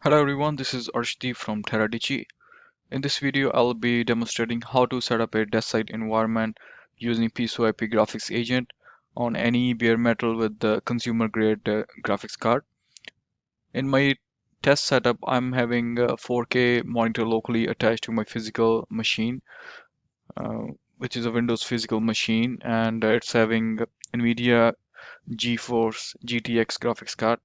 Hello everyone, this is Arshdeep from Teradici. In this video, I'll be demonstrating how to set up a desk site environment using PCoIP graphics agent on any bare metal with the consumer grade graphics card. In my test setup, I'm having a 4K monitor locally attached to my physical machine, uh, which is a Windows physical machine, and it's having NVIDIA GeForce GTX graphics card.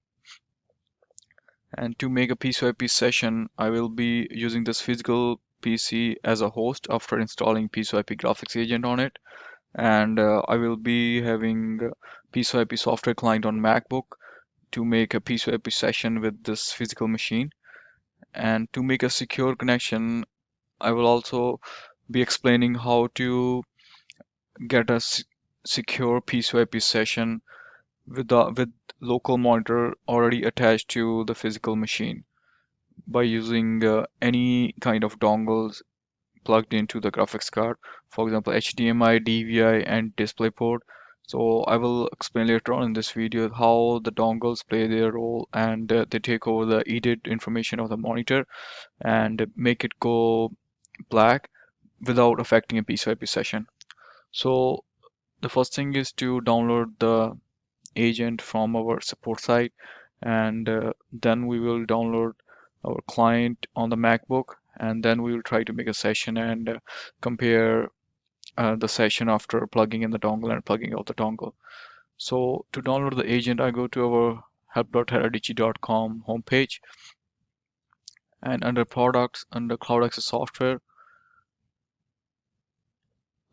And to make a PCoIP session, I will be using this physical PC as a host after installing PCoIP graphics agent on it. And I will be having PCoIP software client on MacBook to make a PCoIP session with this physical machine. And to make a secure connection, I will also be explaining how to get a secure PCoIP session with local monitor already attached to the physical machine by using any kind of dongles plugged into the graphics card, for example HDMI, DVI, and DisplayPort. So I will explain later on in this video how the dongles play their role, and they take over the EDIT information of the monitor and make it go black without affecting a PCIP session. So the first thing is to download the agent from our support site, and then we will download our client on the MacBook, and then we will try to make a session and compare the session after plugging in the dongle and plugging out the dongle. So to download the agent, I go to our help.teradici.com homepage, and under products, under cloud access software,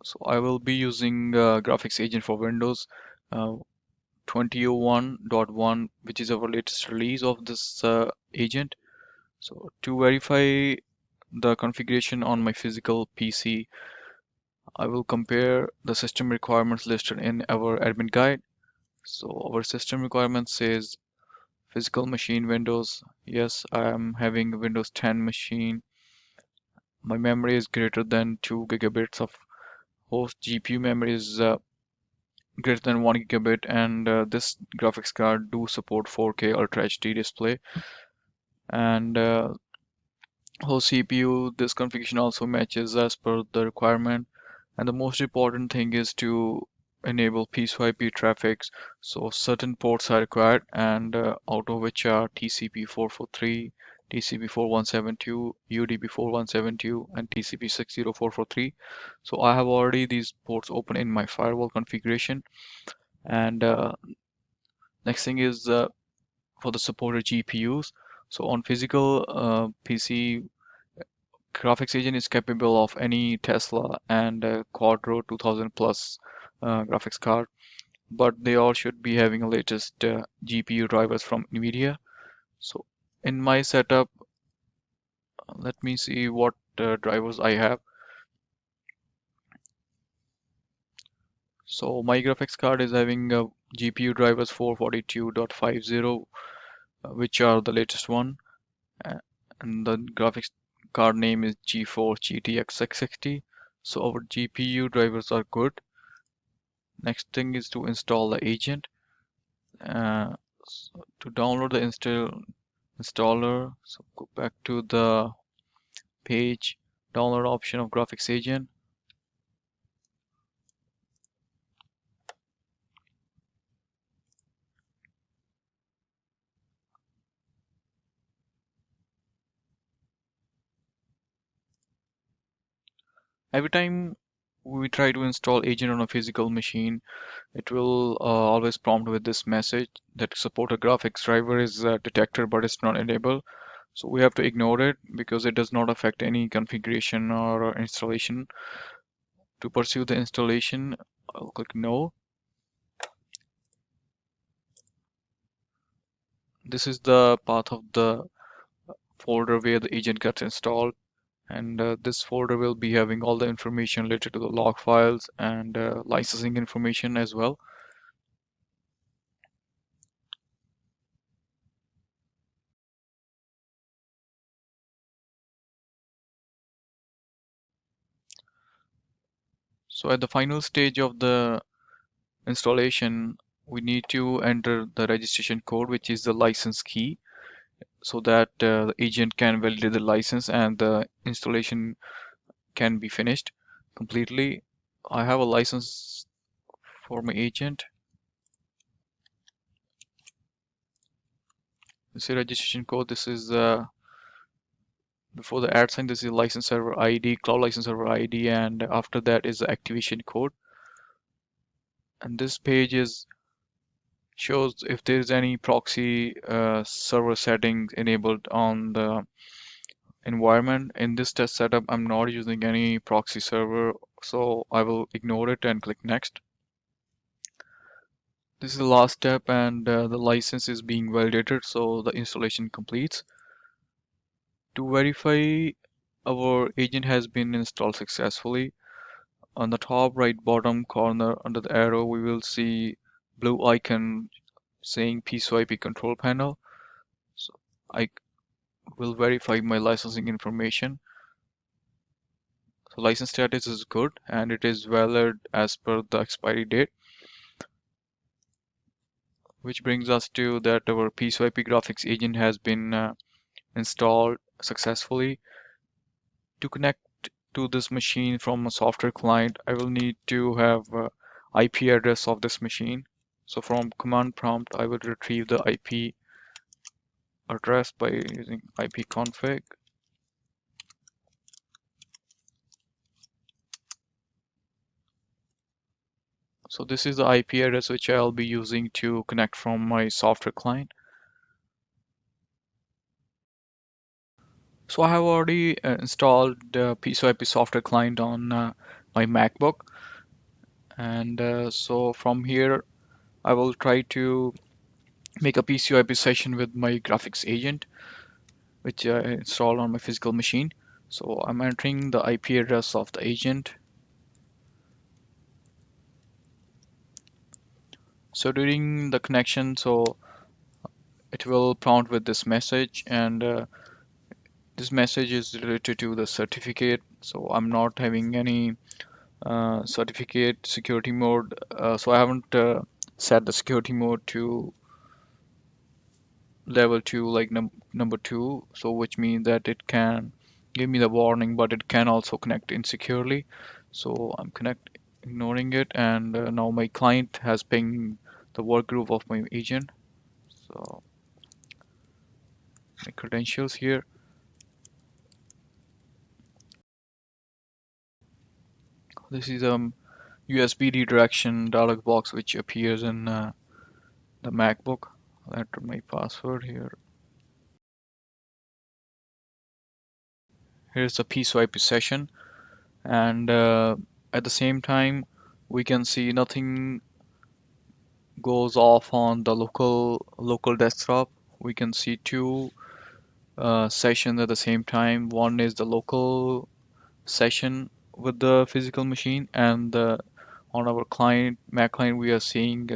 so I will be using graphics agent for Windows. Uh, 2001.1, which is our latest release of this agent. So to verify the configuration on my physical PC, I will compare the system requirements listed in our admin guide. So our system requirements says physical machine Windows. Yes, I am having a Windows 10 machine. My memory is greater than 2 gigabits of host. GPU memory is greater than 1 gigabit, and this graphics card do support 4K Ultra HD display. And host CPU, this configuration also matches as per the requirement. And the most important thing is to enable PCoIP traffic. So certain ports are required, and out of which are TCP 443, TCP 4172, UDP 4172, and TCP 60443. So I have already these ports open in my firewall configuration. And next thing is for the supported GPUs. So on physical PC, graphics agent is capable of any Tesla and Quadro 2000 plus graphics card, but they all should be having a latest GPU drivers from NVIDIA. So in my setup, let me see what drivers I have. So my graphics card is having GPU drivers 442.50, which are the latest one, uh, and the graphics card name is GeForce GTX 660. So our GPU drivers are good. Next thing is to install the agent. So to download the installer, so go back to the page, download option of graphics agent. Every time we try to install agent on a physical machine, it will always prompt with this message that support a graphics driver is detected but it's not enabled. So we have to ignore it because it does not affect any configuration or installation. To pursue the installation, I'll click no. This is the path of the folder where the agent gets installed, and this folder will be having all the information related to the log files and licensing information as well. So at the final stage of the installation, we need to enter the registration code, which is the license key. so that the agent can validate the license and the installation can be finished completely. I have a license for my agent. This is registration code. This is before the @ sign. This is license server ID, cloud license server ID, and after that is the activation code. And this page is shows if there is any proxy server settings enabled on the environment. In this test setup, I'm not using any proxy server, so I will ignore it and click next. This is the last step, and the license is being validated, so the installation completes. To verify our agent has been installed successfully, on the top right bottom corner under the arrow, we will see blue icon saying PCoIP control panel. So I will verify my licensing information. So license status is good and it is valid as per the expiry date, which brings us to that our PCoIP graphics agent has been installed successfully. To connect to this machine from a software client, I will need to have IP address of this machine. So from command prompt, I will retrieve the IP address by using ipconfig. So this is the IP address which I'll be using to connect from my software client. So I have already installed the PCoIP software client on my MacBook, and so from here I will try to make a PCoIP session with my graphics agent, which I installed on my physical machine. So I'm entering the IP address of the agent. So during the connection, so it will prompt with this message, and this message is related to the certificate. So I'm not having any certificate security mode. So I haven't set the security mode to level 2, like number 2. So which means that it can give me the warning, but it can also connect insecurely. So I'm ignoring it, and now my client has pinged the work group of my agent. So my credentials here. This is USB redirection dialog box which appears in the MacBook. I'll enter my password here. Here's the PCoIP session, and at the same time, we can see nothing goes off on the local desktop. We can see two sessions at the same time. One is the local session with the physical machine, and on our client Mac client we are seeing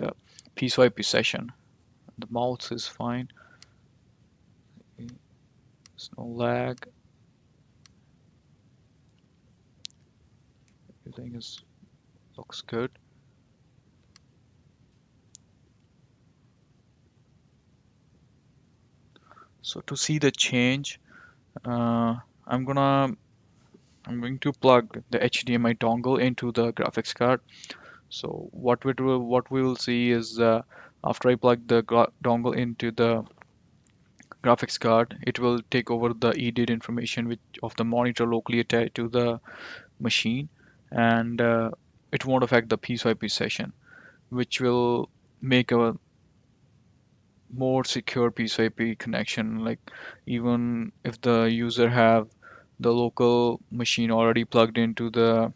PCoIP session. The mouse is fine. There's no lag. Everything looks good. So to see the change, uh, I'm gonna I'm going to plug the HDMI dongle into the graphics card. So what we will see is after I plug the dongle into the graphics card, it will take over the EDID information which of the monitor locally attached to the machine, and it won't affect the PCoIP session, which will make a more secure PCoIP connection. Like even if the user have the local machine already plugged into the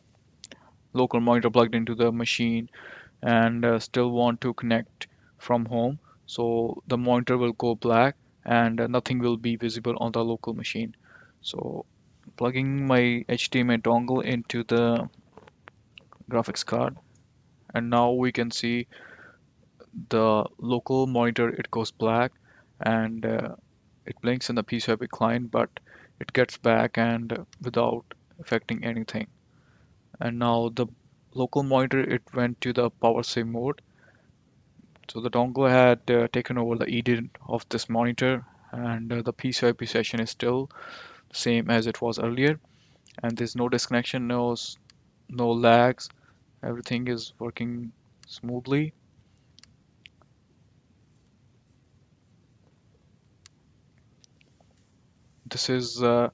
local monitor plugged into the machine and still want to connect from home, so the monitor will go black and nothing will be visible on the local machine. So plugging my HDMI dongle into the graphics card, and now we can see the local monitor, it goes black, and it blinks in the PCIe client, but it gets back and without affecting anything. And now the local monitor, it went to the power save mode. So the dongle had taken over the EDID of this monitor, and the PCoIP session is still same as it was earlier, and there's no disconnection, no lags. Everything is working smoothly. This is uh,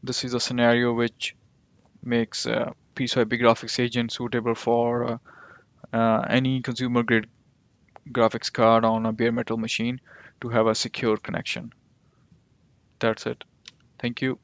this is a scenario which makes PCoIP graphics agent suitable for any consumer grade graphics card on a bare metal machine to have a secure connection. That's it. Thank you.